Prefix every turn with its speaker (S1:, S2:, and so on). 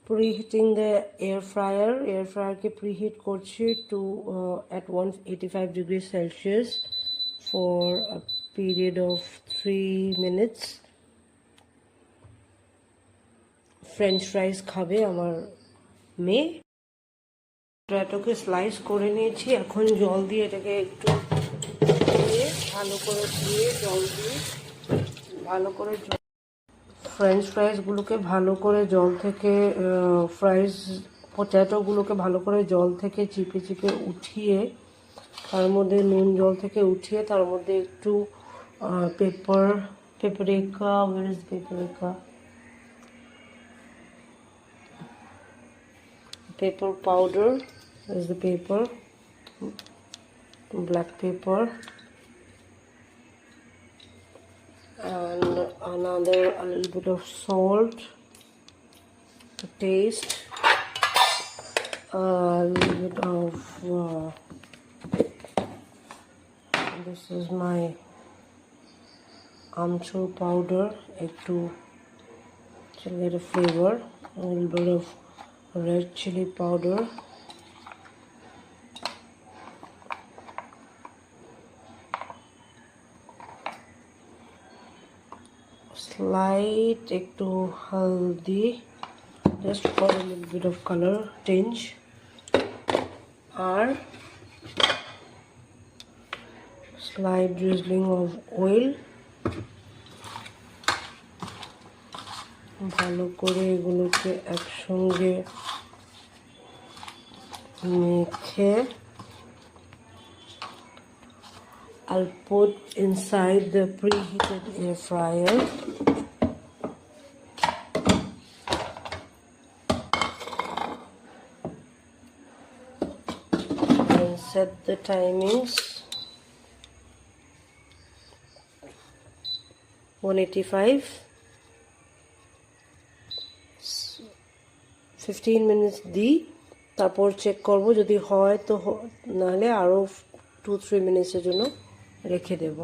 S1: preheating the air fryer ke preheat korchi to at 185 degrees Celsius for a period of 3 minutes. French fries খাবে আমার মেয়ে। পটেটোকে slice করে নিয়েছি, এখন জল দিয়ে এটাকে একটু ভালো করে ধুয়ে জল দিয়ে ভালো করে ফ্রেঞ্চ ফ্রাইসগুলোকে ভালো করে জল থেকে পটেটোগুলোকে ভালো করে জল থেকে চিপে চিপে উঠিয়ে তার মধ্যে নুন জল থেকে উঠিয়ে তার মধ্যে একটু paprika where is paprika pepper powder is the pepper, black pepper, and another a little bit of salt to taste, a little bit of this is my amchur powder to get a flavor, a little bit of red chili powder, slight ekটু haldi just for a little bit of color tinge, আর slight drizzling of oil। ভালো করে এগুলোকে একসঙ্গে মেখে I'll put inside the preheated air fryer. And set the timings 185, 15 minutes দিই, তারপর check করব, যদি হয় তো নাহলে আরও 2-3 মিনিটের জন্য রেখে দেব।